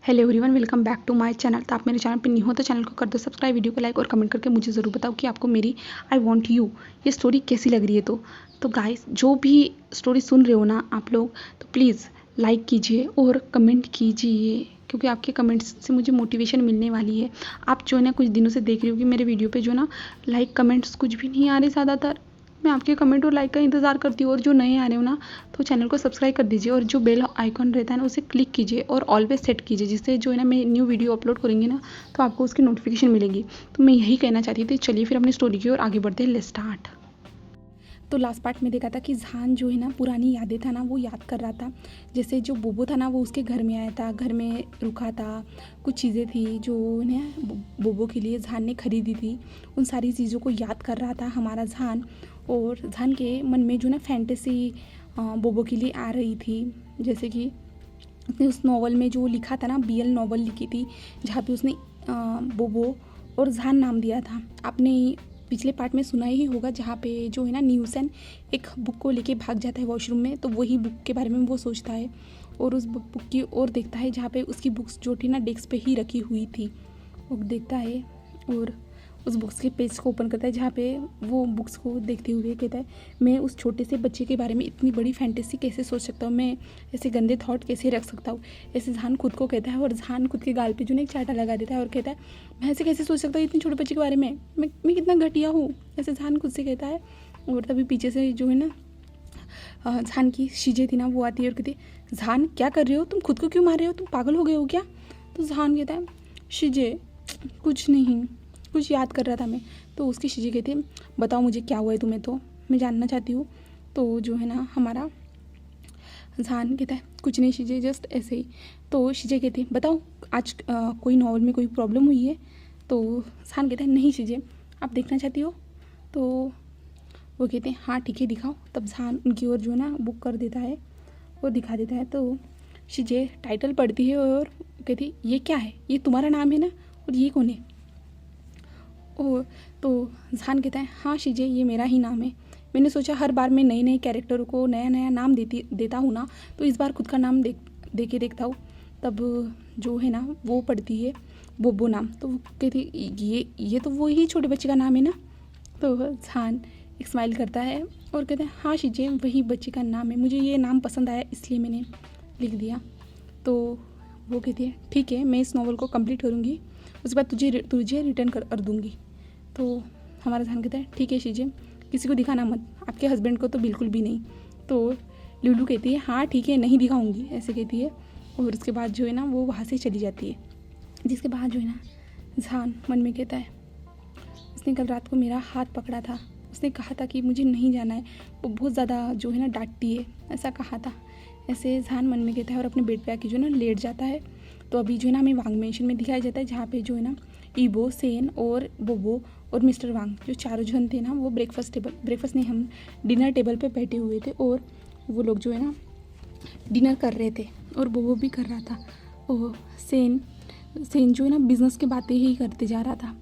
Hello everyone, welcome back to my channel. तो आप मेरे चैनल पे न्यू हो तो चैनल को कर दो सब्सक्राइब, वीडियो को लाइक और कमेंट करके मुझे ज़रूर बताओ कि आपको मेरी आई वॉन्ट यू ये स्टोरी कैसी लग रही है। तो गाइस, जो भी स्टोरी सुन रहे हो ना आप लोग, तो प्लीज़ लाइक कीजिए और कमेंट कीजिए, क्योंकि आपके कमेंट्स से मुझे मोटिवेशन मिलने वाली है। आप जो है ना कुछ दिनों से देख रही हो कि मेरे वीडियो पे जो ना लाइक कमेंट्स कुछ भी नहीं आ रहे ज़्यादातर। मैं आपके कमेंट और लाइक का इंतज़ार करती हूँ, और जो नए आ रहे हो ना तो चैनल को सब्सक्राइब कर दीजिए और जो बेल आइकॉन रहता है ना उसे क्लिक कीजिए और ऑलवेज सेट कीजिए, जिससे जो है ना मैं न्यू वीडियो अपलोड करूँगी ना तो आपको उसकी नोटिफिकेशन मिलेगी। तो मैं यही कहना चाहती थी। चलिए फिर अपनी स्टोरी की ओर आगे बढ़ते हैं। Let's start. तो लास्ट पार्ट में देखा था कि जहान जो है ना पुरानी यादें था ना वो याद कर रहा था। जैसे जो बोबो था ना वो उसके घर में आया था, घर में रुका था, कुछ चीज़ें थी जो उन्हें बोबो के लिए जहान ने खरीदी थी। उन सारी चीज़ों को याद कर रहा था हमारा जहान। और जहान के मन में जो ना फैंटेसी बोबो के लिए आ रही थी। जैसे कि उसने उस नॉवल में जो लिखा था ना, बीएल नॉवल लिखी थी, जहाँ पे उसने बोबो और जहान नाम दिया था। आपने पिछले पार्ट में सुना ही होगा, जहाँ पे जो है ना न्यूसन एक बुक को लेके भाग जाता है वॉशरूम में, तो वही बुक के बारे में वो सोचता है और उस बुक की ओर देखता है जहाँ पे उसकी बुक्स जो थी ना डेस्क पे ही रखी हुई थी। वो देखता है और उस बुक्स के पेज को ओपन करता है, जहाँ पे वो बुक्स को देखते हुए कहता है, मैं उस छोटे से बच्चे के बारे में इतनी बड़ी फैंटेसी कैसे सोच सकता हूँ, मैं ऐसे गंदे थॉट कैसे रख सकता हूँ। ऐसे जहान खुद को कहता है और जहान खुद के गाल पे जो ना एक चाटा लगा देता है और कहता है, मैं ऐसे कैसे सोच सकता हूँ इतने छोटे बच्चे के बारे में, मैं कितना घटिया हूँ, ऐसे जहान खुद से कहता है। और तभी पीछे से जो है ना जहान की शीजे थी ना वो आती है और कहती है, जहान क्या कर रहे हो, तुम खुद को क्यों मार रहे हो, तुम पागल हो गए हो क्या। तो जहान कहता है, शीजे कुछ नहीं, कुछ याद कर रहा था मैं। तो उसकी शीजे कहती है, बताओ मुझे क्या हुआ है तुम्हें, तो मैं जानना चाहती हूँ। तो जो है ना हमारा जहान कहता है, कुछ नहीं शीजे, जस्ट ऐसे ही। तो शीजे कहती है, बताओ आज कोई नॉवल में कोई प्रॉब्लम हुई है। तो जहान कहता है, नहीं शीजे, आप देखना चाहती हो। तो वो कहते हैं, हाँ ठीक है दिखाओ। तब जहान उनकी ओर जो है ना बुक कर देता है और दिखा देता है। तो शीजे टाइटल पढ़ती है और कहती है, ये क्या है, ये तुम्हारा नाम है ना, और ये कौन है। और तो जहान कहता है, हाँ शीजे, ये मेरा ही नाम है। मैंने सोचा हर बार मैं नए नए कैरेक्टरों को नया नया नाम देता हूँ ना, तो इस बार खुद का नाम दे के देखता हूँ। तब जो है ना वो पढ़ती है बोबो नाम, तो वो कहती ये तो वो ही छोटे बच्चे का नाम है ना। तो जहान एक स्माइल करता है और कहते हैं, हाँ शीजे, वही बच्चे का नाम है, मुझे ये नाम पसंद आया इसलिए मैंने लिख दिया। तो वो कहती है, ठीक है, मैं इस नॉवल को कंप्लीट करूँगी, उसके बाद तुझे रिटर्न कर दूँगी। तो हमारा जहान कहता है, ठीक है शीजे, किसी को दिखाना मत, आपके हस्बैंड को तो बिल्कुल भी नहीं। तो लुलू कहती है, हाँ ठीक है, नहीं दिखाऊंगी, ऐसे कहती है। और उसके बाद जो है ना वो वहाँ से चली जाती है। जिसके बाद जो है ना जहान मन में कहता है, उसने कल रात को मेरा हाथ पकड़ा था, उसने कहा था कि मुझे नहीं जाना है, वो बहुत ज़्यादा जो है ना डांटती है, ऐसा कहा था। ऐसे जहान मन में कहता है और अपने बेड पे आके जो है ना लेट जाता है। तो अभी जो है ना हमें वांग मेंशन में दिखाया जाता है, जहाँ पे जो है ना ईबो, सेन और बोबो और मिस्टर वांग जो चारों जन थे ना वो ब्रेकफास्ट नहीं, हम डिनर टेबल पे बैठे हुए थे और वो लोग जो है ना डिनर कर रहे थे और बोबो भी कर रहा था। और सेन जो है ना बिज़नेस की बातें ही करते जा रहा था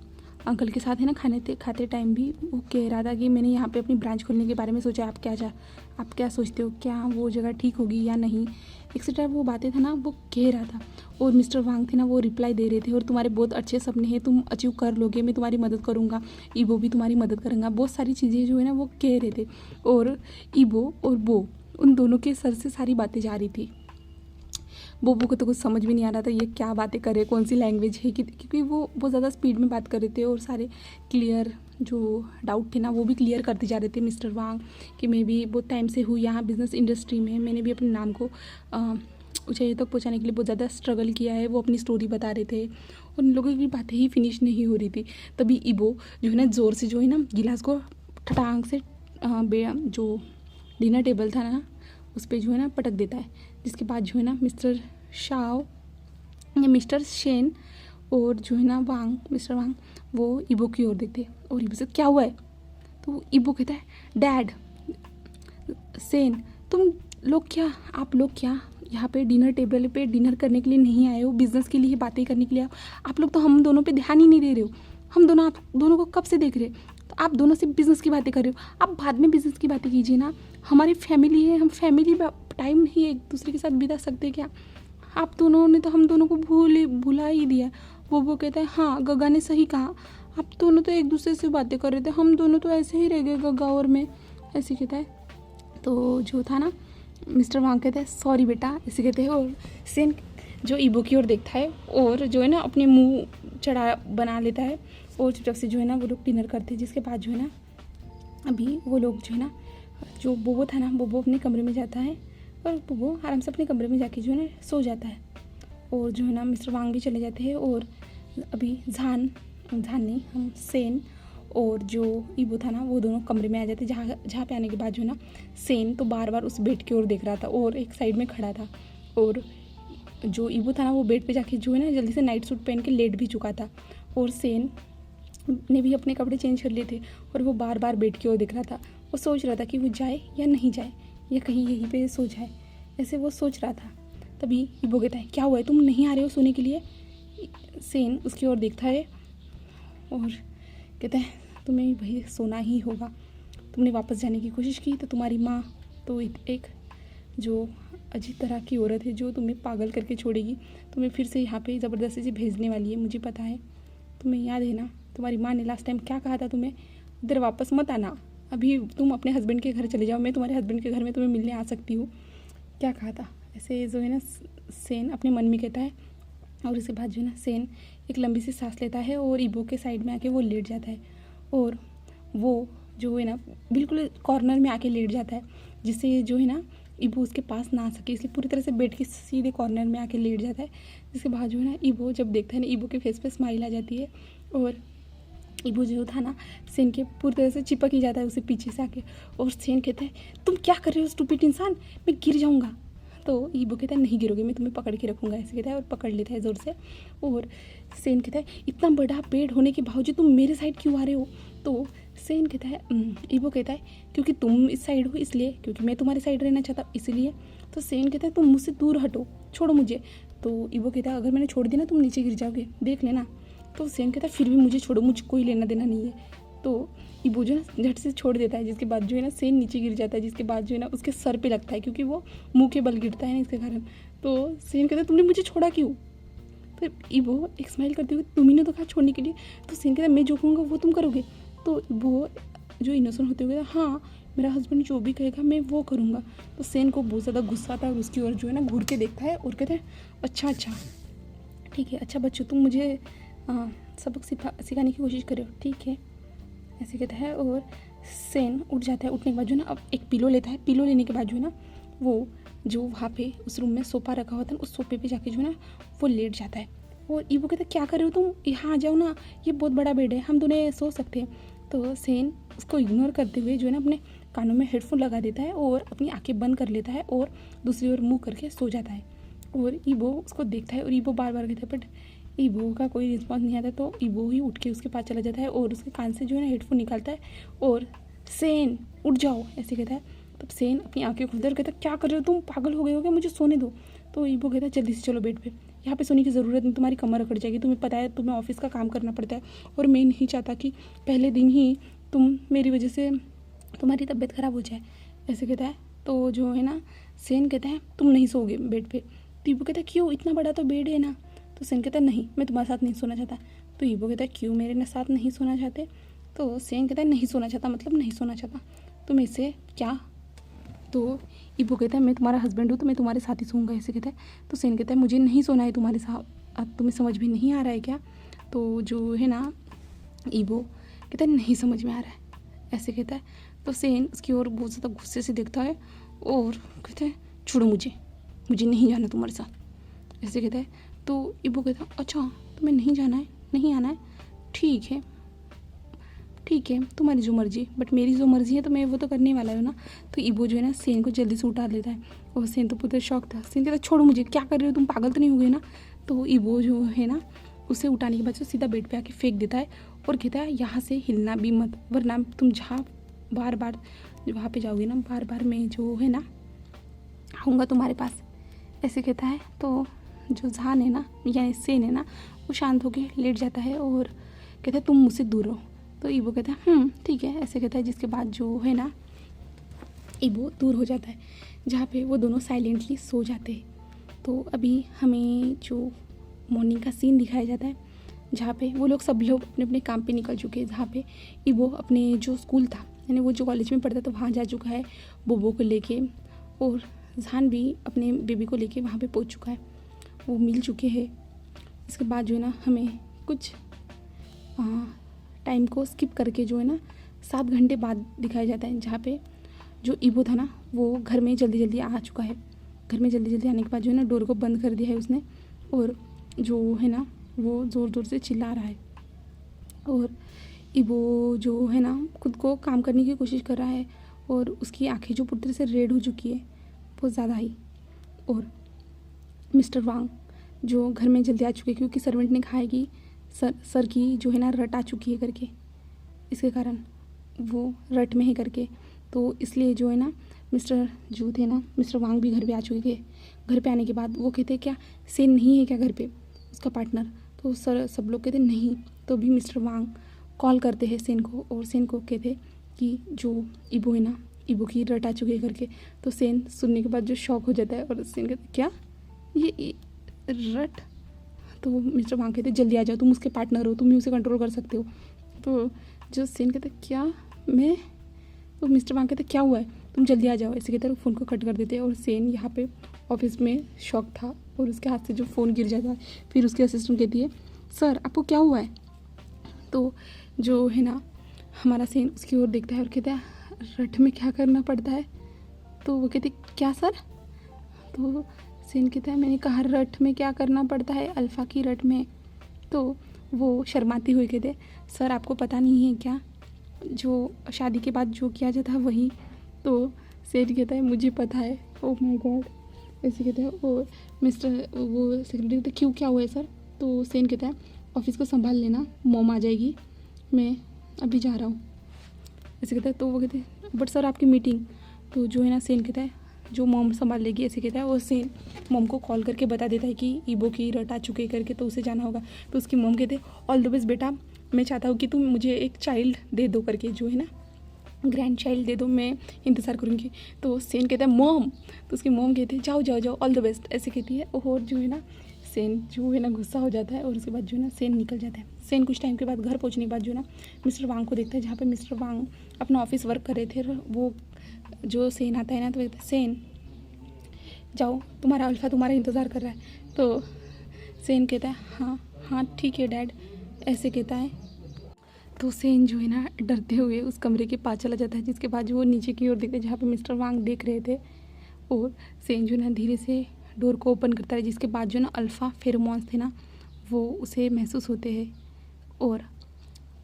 अंकल के साथ है ना। खाते टाइम भी वो कह रहा था कि मैंने यहाँ पे अपनी ब्रांच खोलने के बारे में सोचा, आप क्या सोचते हो, क्या वो जगह ठीक होगी या नहीं, एक्सेट्रा वो बातें था ना वो कह रहा था। और मिस्टर वांग थे ना वो रिप्लाई दे रहे थे, और तुम्हारे बहुत अच्छे सपने हैं, तुम अचीव कर लोगे, मैं तुम्हारी मदद करूँगा, ईबो भी तुम्हारी मदद करूँगा, बहुत सारी चीज़ें जो है ना वो कह रहे थे। और ईबो और बो उन दोनों के सर से सारी बातें जा रही थी। बोबो को तो कुछ समझ भी नहीं आ रहा था ये क्या बातें कर रहे, कौन सी लैंग्वेज है, क्योंकि वो बहुत ज़्यादा स्पीड में बात कर रहे थे और सारे क्लियर जो डाउट थे ना वो भी क्लियर करते जा रहे थे मिस्टर वांग कि मैं भी बहुत टाइम से हूँ यहाँ बिज़नेस इंडस्ट्री में, मैंने भी अपने नाम को ऊंचाई तक पहुँचाने के लिए बहुत ज़्यादा स्ट्रगल किया है। वो अपनी स्टोरी बता रहे थे और उन लोगों की बातें ही फिनिश नहीं हो रही थी। तभी ईबो जो है ना ज़ोर से जो है ना गिलास को ठटांग से जो डिनर टेबल था ना उस पर जो है ना पटक देता है। जिसके बाद जो है ना मिस्टर शेन और जो है ना मिस्टर वांग वो ईबो की ओर देखते और ईबो से, क्या हुआ है। तो ईबो कहता है, डैड, सेन, आप लोग क्या यहाँ पे डिनर टेबल पे डिनर करने के लिए नहीं आए हो, बिजनेस के लिए बातें करने के लिए आप लोग तो हम दोनों पे ध्यान ही नहीं दे रहे हो। हम दोनों आप दोनों को कब से देख रहे, तो आप दोनों से बिज़नेस की बातें कर रहे हो। आप बाद में बिज़नेस की बातें कीजिए ना, हमारी फैमिली है, हम फैमिली टाइम नहीं एक दूसरे के साथ बिता सकते क्या। आप दोनों ने तो हम दोनों को भुला ही दिया। वो कहता है हाँ गग्गा ने सही कहा, आप दोनों तो एक दूसरे से बातें कर रहे थे, हम दोनों तो ऐसे ही रह गए गग्गा और मैं, ऐसे कहता है। तो जो था ना मिस्टर वांग कहता है सॉरी बेटा, ऐसे कहते हैं। और सेन जो ईबो की ओर देखता है और जो है ना अपने मुंह चढ़ा बना लेता है और चुपचाप से जो है ना वो लोग डिनर करते हैं। जिसके बाद जो है ना अभी वो लोग जो है ना, जो बोबो था ना, बोबो अपने कमरे में जाता है और बोबो आराम से अपने कमरे में जाके जो है ना सो जाता है। और जो है ना मिस्टर वांग भी चले जाते हैं। और अभी झान नहीं, हम सेन और जो ईबो था ना वो दोनों कमरे में आ जाते। जहाँ पे आने के बाद जो है ना सेन तो बार बार उस बेड की ओर देख रहा था और एक साइड में खड़ा था। और जो ईबो था ना वो बेड पे जाके जो है ना जल्दी से नाइट सूट पहन के लेट भी चुका था। और सेन ने भी अपने कपड़े चेंज कर लिए थे और वो बार बार बेड की ओर देख रहा था। वो सोच रहा था कि वो जाए या नहीं जाए या कहीं यहीं पे सो जाए, ऐसे वो सोच रहा था। तभी ईबो कहता है क्या हुआ है, तुम नहीं आ रहे हो सोने के लिए? सेन उसकी ओर देखता है और कहता है तुम्हें भाई सोना ही होगा, तुमने वापस जाने की कोशिश की तो तुम्हारी माँ तो एक जो अजीब तरह की औरत है जो तुम्हें पागल करके छोड़ेगी, तुम्हें फिर से यहाँ पे ज़बरदस्ती से भेजने वाली है, मुझे पता है। तुम्हें याद है ना तुम्हारी माँ ने लास्ट टाइम क्या कहा था तुम्हें, इधर वापस मत आना, अभी तुम अपने हस्बैंड के घर चले जाओ, मैं तुम्हारे हस्बैंड के घर में तुम्हें मिलने आ सकती हूँ, क्या कहा था, ऐसे जो है ना सेन अपने मन में कहता है। और उसके बाद जो है ना सेन एक लंबी सी सांस लेता है और ईबो के साइड में आके वो लेट जाता है। और वो जो है ना बिल्कुल कॉर्नर में आके लेट जाता है, जिससे जो है ना ईबो उसके पास ना आ सके, इसलिए पूरी तरह से बेड के सीधे कॉर्नर में आके लेट जाता है। जिसके बाद जो है ना ईबो जब देखता है ना ईबो के फेस पे स्माइल आ जाती है और ईबो जो था ना सेन के पूरी तरह से चिपक ही जाता है उसे पीछे से आके। और सेन कहता है तुम क्या कर रहे हो स्टूपिड इंसान, मैं गिर जाऊँगा। तो ईबो कहता है नहीं गिरोगे, मैं तुम्हें पकड़ के रखूँगा, ऐसे कहता है और पकड़ लेता है ज़ोर से। और सेन कहता है इतना बड़ा पेड़ होने के बावजूद तुम मेरे साइड क्यों आ रहे हो? तो सेन कहता है ईबो कहता है क्योंकि तुम इस साइड हो इसलिए, क्योंकि मैं तुम्हारी साइड रहना चाहता इसलिए। तो सेन कहता है तुम मुझसे दूर हटो, छोड़ो मुझे। तो ईबो कहता है अगर मैंने छोड़ दिया ना तुम नीचे गिर जाओगे, देख लेना। तो सेन कहता है फिर भी मुझे छोड़ो, मुझे कोई लेना देना नहीं है। तो ईबो जो है झट से छोड़ देता है, जिसके बाद जो है ना सेन नीचे गिर जाता है, जिसके बाद जो है ना उसके सर पे लगता है क्योंकि वो मुंह के बल गिरता है ना इसके कारण। तो सेन कहता है तुमने मुझे छोड़ा क्यों? तो ईबो एक स्माइल करते हुए तुम्ही ने तो कहा छोड़ने के लिए। तो सेन कहता है मैं जो कहूँगा वो तुम करोगे? तो वो जो इनोसेंट होते हुए हाँ मेरा हस्बैंड जो भी कहेगा मैं वो करूँगा। तो सेन को बहुत ज़्यादा गुस्सा आता है और उसकी ओर जो है ना घूर के देखता है और कहता है अच्छा ठीक है, अच्छा बच्चों तुम मुझे सबक सिखाने की कोशिश करो, ठीक है, ऐसे कहता है। और सेन उठ जाता है। उठने के बाद जो है ना अब एक पिलो लेता है। पिलो लेने के बाद जो है ना वो जो वहाँ पे उस रूम में सोफा रखा होता है उस सोफे पे जाके जो है ना वो लेट जाता है। और ईबो कहता है क्या कर रहे हो तुम, यहाँ आ जाओ ना, ये बहुत बड़ा बेड है, हम दोनों सो सकते हैं। तो सेन उसको इग्नोर करते हुए जो है ना अपने कानों में हेडफोन लगा देता है और अपनी आंखें बंद कर लेता है और दूसरी ओर मुँह करके सो जाता है। और ईबो उसको देखता है और ईबो बार बार कहता है बट ईबो का कोई रिस्पॉन्स नहीं आता। तो ईबो ही उठ के उसके पास चला जाता है और उसके कान से जो है ना हेडफोन निकालता है और सेन उठ जाओ ऐसे कहता है। तब सेन अपनी आंखें खोलता है और कहता है क्या कर रहे हो तुम, पागल हो गए हो क्या, मुझे सोने दो। तो ईबो कहता है जल्दी से चलो बेड पे, यहाँ पे सोने की ज़रूरत नहीं, तुम्हारी कमर अकड़ जाएगी, तुम्हें पता है तुम्हें ऑफिस का काम करना पड़ता है और मैं नहीं चाहता कि पहले दिन ही तुम मेरी वजह से तुम्हारी तबीयत ख़राब हो जाए, ऐसे कहता है। तो जो है ना सेन कहता है तुम नहीं सोओगे बेड पे। तो ईबो कहता है क्यों, इतना बड़ा तो बेड है ना। तो सेन कहता है नहीं मैं तुम्हारे साथ नहीं सोना चाहता। तो ईबो कहता है क्यों मेरे साथ नहीं सोना चाहते? तो सेन कहता है नहीं सोना चाहता मतलब नहीं सोना चाहता, तुम इससे क्या? तो ईबो कहता है मैं तुम्हारा हस्बैंड हूँ तो मैं तुम्हारे साथ ही सोऊंगा, ऐसे कहता है। तो सेन कहता है मुझे नहीं सोना है तुम्हारे साथ, अब तुम्हें समझ में नहीं आ रहा है क्या? तो जो है ना ईबो कहता है नहीं समझ में आ रहा है, ऐसे कहता है। तो सेन उसकी ओर बहुत ज़्यादा गुस्से से देखता है और कहता है छोड़ो मुझे नहीं जाना तुम्हारे साथ, ऐसे कहता है। तो ईबो कहता है अच्छा तुम्हें नहीं जाना है, नहीं आना है, ठीक है तुम्हारी जो मर्जी, बट मेरी जो मर्जी है तो मैं वो तो करने वाला हूँ ना। तो ईबो जो है ना सेन को जल्दी से उठा लेता है और सेन तो पूरा शौक था। सेन कहता है छोड़ो मुझे, क्या कर रहे हो तुम, पागल तो नहीं हो गए ना। तो ईबो जो है ना उसे उठाने के बाद जो सीधा बेड पे आके फेंक देता है और कहता है यहाँ से हिलना भी मत, वरना तुम जहाँ बार बार वहाँ पे जाओगे ना बार बार मैं जो है ना आऊँगा तुम्हारे पास, ऐसे कहता है। तो जो झान है ना यानी सेन है ना वो शांत होके लेट जाता है और कहता है तुम मुझसे दूर रहो। तो ईबो कहता है ठीक है, ऐसे कहता है। जिसके बाद जो है ना ईबो दूर हो जाता है, जहाँ पे वो दोनों साइलेंटली सो जाते हैं। तो अभी हमें जो मॉर्निंग का सीन दिखाया जाता है जहाँ पे वो लोग सब लोग अपने अपने काम पे निकल चुके हैं, जहाँ पे ईबो अपने जो स्कूल था यानी वो जो कॉलेज में पढ़ता था वहाँ जा चुका है बोबो को लेके, और जहान भी अपने बेबी को लेके वहाँ पे पहुँच चुका है, वो मिल चुके हैं। इसके बाद जो है ना हमें कुछ टाइम को स्किप करके जो है ना 7 घंटे बाद दिखाया जाता है, जहाँ पे जो ईबो था ना वो घर में जल्दी जल्दी आ चुका है। घर में जल्दी जल्दी आने के बाद जो है ना डोर को बंद कर दिया है उसने, और जो है ना वो ज़ोर ज़ोर से चिल्ला रहा है, और ईबो जो है ना खुद को काम करने की कोशिश कर रहा है, और उसकी आंखें जो पूरी तरह से रेड हो चुकी है बहुत ज़्यादा ही। और मिस्टर वांग जो घर में जल्दी आ चुके हैं क्योंकि सर्वेंट ने कहा है कि सर की जो है ना रट आ चुकी है करके, इसके कारण वो रट में है करके, तो इसलिए जो है ना मिस्टर जो थे ना मिस्टर वांग भी घर पे आ चुके थे। घर पे आने के बाद वो कहते क्या सेन नहीं है क्या घर पे उसका पार्टनर, तो सर सब लोग कहते नहीं। तो भी मिस्टर वांग कॉल करते हैं सेन को, और सेन को कहते कि जो ईबो है ना ईबो की रट आ चुकी है करके। तो सेन सुनने के बाद जो शॉक हो जाता है, और सेन कहते क्या ये रट। तो मिस्टर वांग कहते जल्दी आ जाओ, तुम उसके पार्टनर हो, तुम ही उसे कंट्रोल कर सकते हो। तो जो सेन कहते क्या मैं, तो मिस्टर वांग कहते क्या हुआ है तुम जल्दी आ जाओ, ऐसे कहते हैं फ़ोन को कट कर देते हैं। और सेन यहाँ पे ऑफिस में शॉक था, और उसके हाथ से जो फ़ोन गिर जाता है। फिर उसके असिस्टेंट कहती है सर आपको क्या हुआ है। तो जो है ना हमारा सेन उसकी ओर देखता है और कहता है रट में क्या करना पड़ता है। तो वो कहते क्या सर। तो सेन कहता है मैंने कहा रट में क्या करना पड़ता है, अल्फ़ा की रट में। तो वो शर्माती हुई कहते सर आपको पता नहीं है क्या जो शादी के बाद जो किया जाता है वही। तो सेन कहता है मुझे पता है। ओह माय गॉड, ऐसे कहते हैं। और मिस्टर वो सेक्रेटरी कहते क्यों क्या हुआ है सर। तो सेन कहता है ऑफिस को संभाल लेना, मॉम आ जाएगी, मैं अभी जा रहा हूँ, ऐसे कहता है। तो वो कहते हैं बट सर आपकी मीटिंग। तो जो है ना सेन कहता है जो मॉम संभाल लेगी, ऐसे कहता है। और सेन मॉम को कॉल करके बता देता है कि ईबो की रट आ चुके करके, तो उसे जाना होगा। तो उसकी मॉम कहते हैं ऑल द बेस्ट बेटा, मैं चाहता हूँ कि तुम मुझे एक चाइल्ड दे दो करके, जो है ना ग्रैंड चाइल्ड दे दो, मैं इंतज़ार करूँगी। तो सेन कहता है मॉम। तो उसकी मॉम कहती है जाओ जाओ जाओ ऑल द बेस्ट, ऐसे कहती है। और जो है ना सेन जो है ना गुस्सा हो जाता है, और उसके बाद जो है ना सेन निकल जाता है। सेन कुछ टाइम के बाद घर पहुँचने के बाद जो है ना मिस्टर वांग को देखता है, जहाँ पे मिस्टर वांग अपना ऑफिस वर्क कर रहे थे। वो जो सेन आता है ना तो कहता है सेन जाओ तुम्हारा अल्फ़ा तुम्हारा इंतज़ार कर रहा है। तो सेन कहता है हाँ हाँ ठीक है डैड, ऐसे कहता है। तो सेन जो है ना डरते हुए उस कमरे के पास चला जाता है, जिसके बाद जो वो नीचे की ओर देखते हैं जहाँ पे मिस्टर वांग देख रहे थे। और सेन जो है ना धीरे से डोर को ओपन करता है, जिसके बाद जो ना अल्फ़ा फेरोमोन्स थे ना वो उसे महसूस होते हैं। और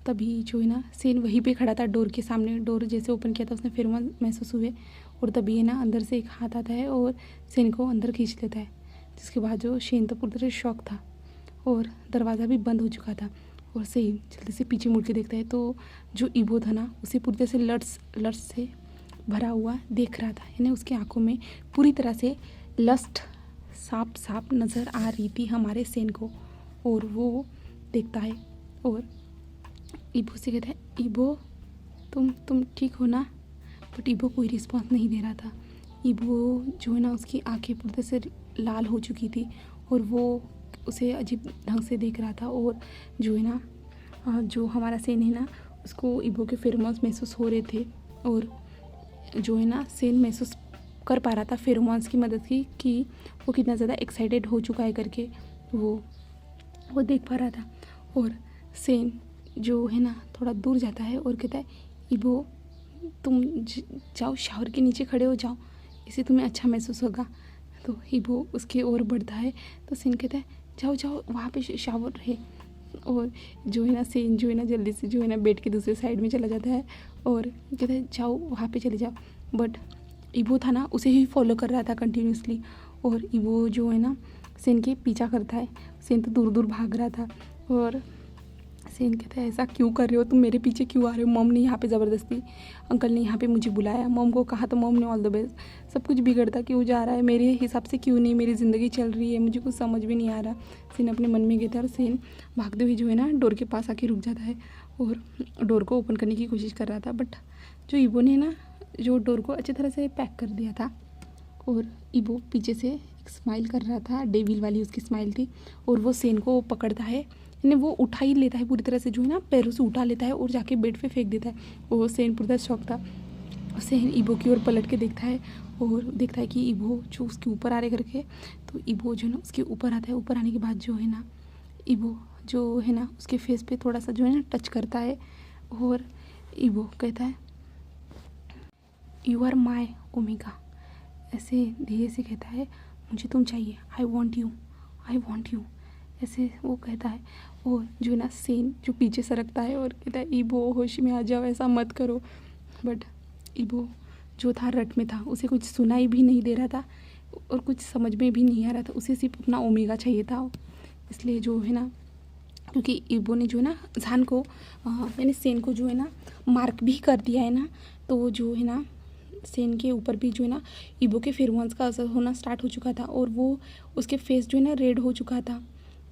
तभी जो है ना सेन वहीं पे खड़ा था डोर के सामने, डोर जैसे ओपन किया था उसने फेरोमोन महसूस हुए, और तभी है ना अंदर से एक हाथ आता है और सेन को अंदर खींच लेता है। जिसके बाद जो सेन तो पूरी तरह शॉक था, और दरवाज़ा भी बंद हो चुका था। और सेन जल्दी से पीछे मुड़ के देखता है, तो जो ईबो था ना उसे पूरी तरह से लट्स से भरा हुआ देख रहा था, यानी उसकी आंखों में पूरी तरह से लस्ट साफ नज़र आ रही थी हमारे सेन को। और वो देखता है और ईबो से कहता है ईबो तुम ठीक हो ना। बट ईबो कोई रिस्पॉन्स नहीं दे रहा था। ईबो जो है ना उसकी आंखें पूरी तरह से लाल हो चुकी थी, और वो उसे अजीब ढंग से देख रहा था। और जो है ना जो हमारा सेन है ना उसको ईबो के फेरोमोन्स महसूस हो रहे थे, और जो है ना सेन महसूस कर पा रहा था फेरोमोन्स की मदद की कि वो कितना ज़्यादा एक्साइटेड हो चुका है करके, वो देख पा रहा था। और सेन जो है ना थोड़ा दूर जाता है और कहता है ईबो तुम जाओ शावर के नीचे खड़े हो जाओ, इससे तुम्हें अच्छा महसूस होगा। तो ईबो उसकी ओर बढ़ता है, तो सेन कहता है जाओ जाओ वहाँ पे शावर है। और जो है ना सेन जो है ना जल्दी से जो है ना बेड के दूसरे साइड में चला जाता है, और कहता है जाओ वहाँ पे चले जाओ। बट ईबो था ना उसे ही फॉलो कर रहा था कंटिन्यूसली, और ईबो जो है ना सेन के पीछा करता है। सेन तो दूर दूर भाग रहा था, और सेन कहता है ऐसा क्यों कर रहे हो तुम, मेरे पीछे क्यों आ रहे हो, मॉम ने यहाँ पे ज़बरदस्ती, अंकल ने यहाँ पे मुझे बुलाया, मॉम को कहा तो मॉम ने ऑल द बेस्ट, सब कुछ बिगड़ता क्यों जा रहा है, मेरे हिसाब से क्यों नहीं मेरी ज़िंदगी चल रही है, मुझे कुछ समझ भी नहीं आ रहा। सेन अपने मन में कहता है, और सेन भागते हुए जो है ना डोर के पास आके रुक जाता है, और डोर को ओपन करने की कोशिश कर रहा था। बट जो ईबो ने ना जो डोर को अच्छी तरह से पैक कर दिया था, और ईबो पीछे से स्माइल कर रहा था, डेविल वाली उसकी स्माइल थी, और वो सेन को पकड़ता है, यानी वो उठा ही लेता है पूरी तरह से, जो है ना पैरों से उठा लेता है और जाके बेड पे फेंक देता है। वो सेन पूरी तरह शॉक था। सेन ईबो की ओर पलट के देखता है और देखता है कि ईबो जो उसके ऊपर आ रहे करके, तो ईबो जो है ना उसके ऊपर आता है। ऊपर आने के बाद जो है ना ईबो जो है ना उसके फेस पे थोड़ा सा जो है ना टच करता है, और ईबो कहता है यू आर माई ओमेगा, ऐसे धीरे से कहता है मुझे तुम चाहिए, I want you, I want you, ऐसे वो कहता है। और जो है ना सेन जो पीछे सरकता है और कहता है ईबो होश में आ जाओ, ऐसा मत करो। बट ईबो जो था रट में था, उसे कुछ सुनाई भी नहीं दे रहा था और कुछ समझ में भी नहीं आ रहा था, उसे सिर्फ अपना ओमेगा चाहिए था। इसलिए जो है ना, क्योंकि ईबो ने जो है ना जान को यानी सेन को जो है ना मार्क भी कर दिया है ना, तो जो है ना सेन के ऊपर भी जो है ना ईबो के फेरोमोन्स का असर होना स्टार्ट हो चुका था, और वो उसके फेस जो है ना रेड हो चुका था,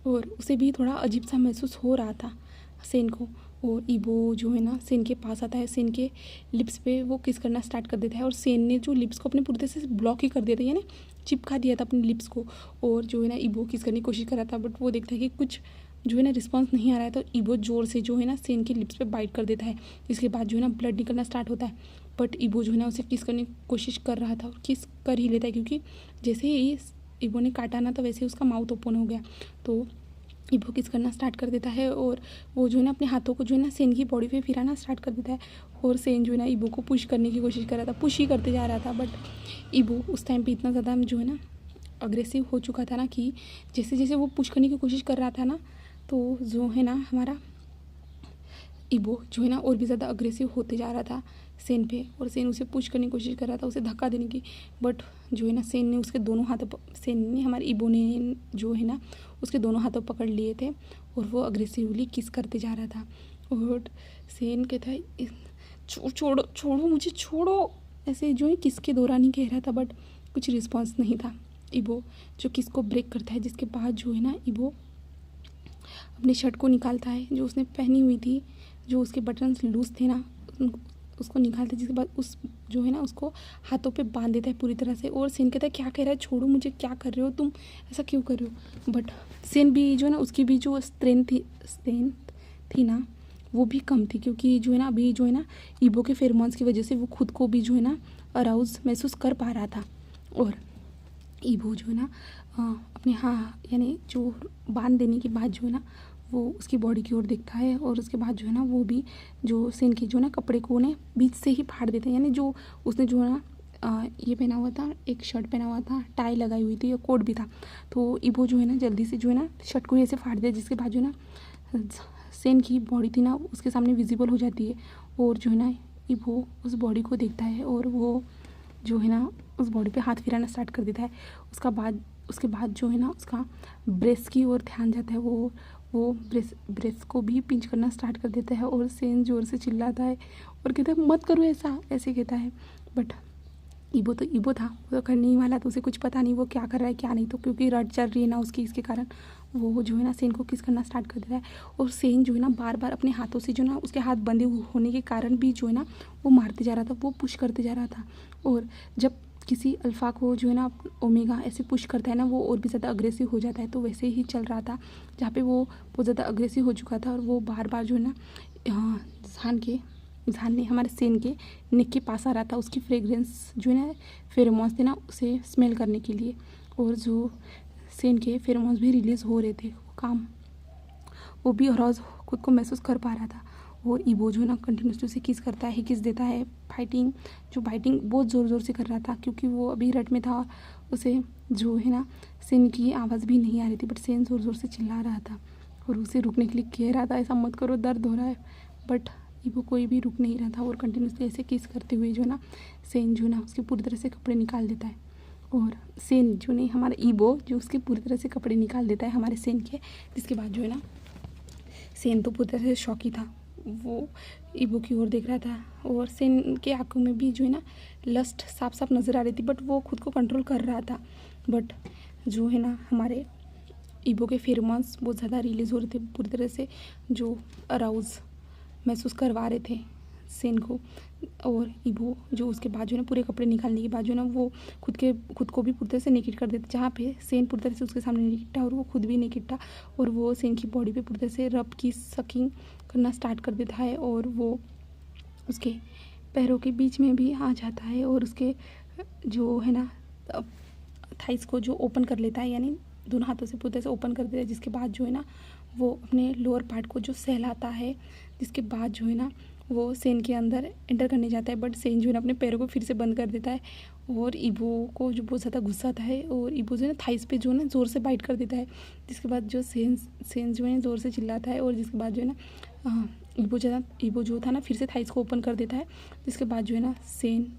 और उसे भी थोड़ा अजीब सा महसूस हो रहा था सेन को। और ईबो जो है ना सेन के पास आता है, सेन के लिप्स पे वो किस करना स्टार्ट कर देता है, और सेन ने जो लिप्स को अपने पूरी तरह से ब्लॉक ही कर दिया था, यानी चिपका दिया था अपने लिप्स को, और जो है ना ईबो किस करने की कोशिश कर रहा था, बट वो देखता है कि कुछ जो है ना रिस्पांस नहीं आ रहा है, तो ईबो जोर से जो है ना सेन के लिप्स पे बाइट कर देता है, जिसके बाद जो है ना ब्लड निकलना स्टार्ट होता है। बट ईबो जो है ना उसे किस करने की कोशिश कर रहा था और किस कर ही लेता है, क्योंकि जैसे ही ईबो ने काटा ना तो वैसे ही उसका माउथ ओपन हो गया, तो ईबो किस करना स्टार्ट कर देता है, और वो जो है ना अपने हाथों को जो है ना सेन की बॉडी पे फिराना स्टार्ट कर देता है, और सेन जो है ना ईबो को पुश करने की कोशिश कर रहा था, पुश ही करते जा रहा था। बट ईबो उस टाइम पे इतना ज़्यादा जो है ना अग्रेसिव हो चुका था ना, कि जैसे जैसे वो पुश करने की कोशिश कर रहा था ना, तो जो है ना हमारा ईबो जो है ना और भी ज़्यादा अग्रेसिव होते जा रहा था सेन पे, और सेन उसे पुश करने की कोशिश कर रहा था, उसे धक्का देने की। बट जो है ना सेन ने उसके दोनों हाथों, सेन ने हमारे ईबो ने जो है ना उसके दोनों हाथों पकड़ लिए थे, और वो अग्रेसिवली किस करते जा रहा था। और सेन कहता है छोड़ो छोड़ो मुझे छोड़ो, ऐसे जो है किस के दौरान ही कह रहा था, बट कुछ रिस्पॉन्स नहीं था। ईबो जो किस को ब्रेक करता है, जिसके बाद जो है ना ईबो अपनी शर्ट को निकालता है जो उसने पहनी हुई थी, जो उसके बटन्स लूज थे ना, उसको निकालता है, जिसके बाद उस जो है ना उसको हाथों पे बांध देता है पूरी तरह से। और सेन कहता है क्या कह रहा है, छोड़ो मुझे, क्या कर रहे हो तुम, ऐसा क्यों कर रहे हो। बट सेन भी जो है ना उसकी भी जो स्ट्रेंथ थी ना वो भी कम थी, क्योंकि जो है ना अभी जो है ना ईबो के फेरोमोन्स की वजह से वो खुद को भी जो है ना अराउज महसूस कर पा रहा था। और ईबो जो है ना अपने यानी जो बांध देने के बाद जो है ना वो उसकी बॉडी की ओर देखता है, और उसके बाद जो है ना वो भी जो सेन के जो है ना कपड़े को उन्हें बीच से ही फाड़ देते हैं, यानी जो उसने जो है ना ये पहना हुआ था, एक शर्ट पहना हुआ था, टाई लगाई हुई थी, और कोट भी था, तो ईबो जो है ना जल्दी से जो है ना शर्ट को ऐसे फाड़ दिया, जिसके बाद जो है ना सेन की बॉडी थी ना उसके सामने विजिबल हो जाती है। और जो है ना ईबो उस बॉडी को देखता है, और वो जो है ना उस बॉडी पे हाथ फिराना स्टार्ट कर देता है। उसके बाद जो है ना उसका ब्रेस्ट की ओर ध्यान जाता है, वो ब्रेस्ट को भी पिंच करना स्टार्ट कर देता है, और सेन जोर से चिल्लाता है और कहता है मत करो ऐसा, ऐसे कहता है। बट ईबो था, वो तो करने ही वाला, तो उसे कुछ पता नहीं वो क्या कर रहा है क्या नहीं, तो क्योंकि रट चल रही है ना उसकी, इसके कारण वो जो है ना सेन को किस करना स्टार्ट कर देता है। और सेन जो है ना बार बार अपने हाथों से जो ना उसके हाथ बंधे होने के कारण भी जो है ना वो मारते जा रहा था, वो पुश करते जा रहा था। और जब किसी अल्फ़ा को जो है ना ओमेगा ऐसे पुश करता है ना, वो और भी ज़्यादा अग्रेसिव हो जाता है, तो वैसे ही चल रहा था जहाँ पे वो बहुत ज़्यादा अग्रेसिव हो चुका था, और वो बार बार जो है ना जान ने हमारे सेन के नेक के पास आ रहा था, उसकी फ्रेगरेंस जो है ना फेरोमोन्स थे ना उसे स्मेल करने के लिए, और जो सेन के फेरोमोन्स भी रिलीज़ हो रहे थे, वो भी अराउज खुद को महसूस कर पा रहा था। और ईबो जो है ना कंटिन्यूसली उसे किस करता है, किस देता है, फाइटिंग बहुत ज़ोर ज़ोर से कर रहा था, क्योंकि वो अभी रट में था, उसे जो है ना सेन की आवाज़ भी नहीं आ रही थी, बट सेन ज़ोर ज़ोर से चिल्ला रहा था और उसे रुकने के लिए कह रहा था ऐसा मत करो, दर्द हो रहा है। बट ईबो कोई भी रुक नहीं रहा था, और कंटिन्यूसली ऐसे किस करते हुए जो है ना सेन जो है ना उसके पूरी तरह से कपड़े निकाल देता है। और सेन जो नहीं हमारा ईबो जो उसके पूरी तरह से कपड़े निकाल देता है हमारे सेन के, जिसके बाद जो है ना सेन तो पूरी तरह से शॉकी था, वो ईबो की ओर देख रहा था, और सेन के आंखों में भी जो है ना लस्ट साफ साफ नज़र आ रही थी, बट वो खुद को कंट्रोल कर रहा था। बट जो है ना हमारे ईबो के फेरोमोन्स बहुत ज़्यादा रिलीज़ हो रहे थे पूरी तरह से, जो अराउज महसूस करवा रहे थे सेन को, और ईबो जो उसके बाद जो है ना पूरे कपड़े निकालने के बाद जो है ना वो खुद को भी पूरी तरह से नेकेड कर देता, जहाँ पे सेन पूरी तरह से उसके सामने नेकेड था और वो खुद भी नेकेड था, और वो सेन की बॉडी पे पूरी तरह से रब की सकिंग करना स्टार्ट कर देता है, और वो उसके पैरों के बीच में भी आ जाता है और उसके जो है ना थाइस को जो ओपन कर लेता है, यानी दोनों हाथों से पूरी तरह से ओपन कर देता है, जिसके बाद जो है ना वो अपने लोअर पार्ट को जो सहलाता है, जिसके बाद जो है ना वो सेन के अंदर एंटर करने जाता है, बट सेन जो है ना अपने पैरों को फिर से बंद कर देता है, और ईबो को जो बहुत ज़्यादा गुस्सा आता है, और ईबो जो है ना थाइस पे जो है ना ज़ोर से बाइट कर देता है, जिसके बाद जो सेन जो है ज़ोर से चिल्लाता है, और जिसके बाद जो है ना ईबो जो था ना फिर से थाइस को ओपन कर देता है, जिसके बाद जो है ना सेन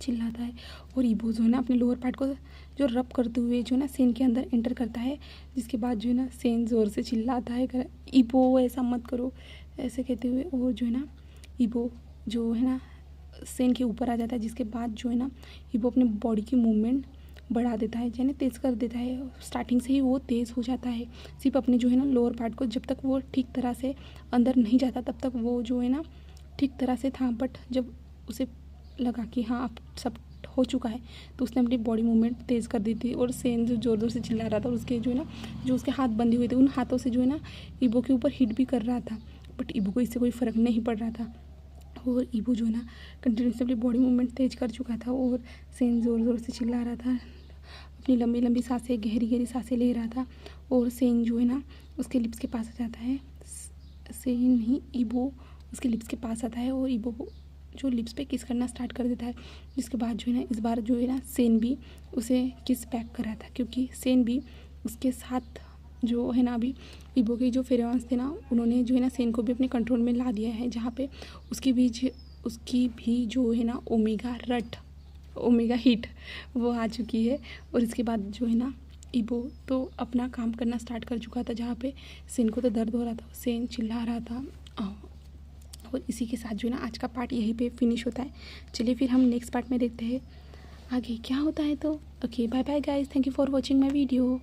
चिल्लाता है, और ईबो जो है ना अपने लोअर पार्ट को जो रब करते हुए जो है ना सेन के अंदर एंटर करता है, जिसके बाद जो है ना सेन ज़ोर से चिल्लाता है, ईबो ऐसा मत करो ऐसे कहते हुए, और जो है ना ईबो जो है ना सेन के ऊपर आ जाता है, जिसके बाद जो है ना ईबो अपने बॉडी की मूवमेंट बढ़ा देता है, यानी तेज़ कर देता है, स्टार्टिंग से ही वो तेज़ हो जाता है, सिर्फ अपने जो है ना लोअर पार्ट को, जब तक वो ठीक तरह से अंदर नहीं जाता तब तक वो जो है ना ठीक तरह से था, बट जब उसे लगा कि हाँ अब सब हो चुका है तो उसने अपनी बॉडी मूवमेंट तेज़ कर दी थी, और सेन जो ज़ोर ज़ोर से चिल्ला रहा था और उसके जो है ना जो उसके हाथ बंधे हुए थे उन हाथों से जो है ना ईबो के ऊपर हिट भी कर रहा था, बट ईबो को इससे कोई फ़र्क नहीं पड़ रहा था, और ईबो जो है ना कंटिन्यूसली अपनी बॉडी मूवमेंट तेज़ कर चुका था, और सेन ज़ोर ज़ोर से चिल्ला रहा था, अपनी लंबी लंबी सांसें गहरी गहरी सांसें ले रहा था, और सेन जो है ना उसके लिप्स के पास आ जाता है, सेन नहीं ईबो उसके लिप्स के पास आता है, और ईबो को जो लिप्स पे किस करना स्टार्ट कर देता है, जिसके बाद जो है ना इस बार जो है ना सेन भी उसे किस बैक कर रहा था, क्योंकि सेन भी उसके साथ जो है ना अभी ईबो के जो फेरोमोन्स थे ना उन्होंने जो है ना सेन को भी अपने कंट्रोल में ला दिया है, जहाँ पे उसकी भी जो है ना ओमेगा हीट वो आ चुकी है, और इसके बाद जो है ना ईबो तो अपना काम करना स्टार्ट कर चुका था, जहाँ पे सेन को तो दर्द हो रहा था, सेन चिल्ला रहा था, और इसी के साथ जो है ना आज का पार्ट यहीं पे फिनिश होता है। चलिए फिर हम नेक्स्ट पार्ट में देखते हैं आगे क्या होता है, तो okay bye bye guys, thank you for watching my video.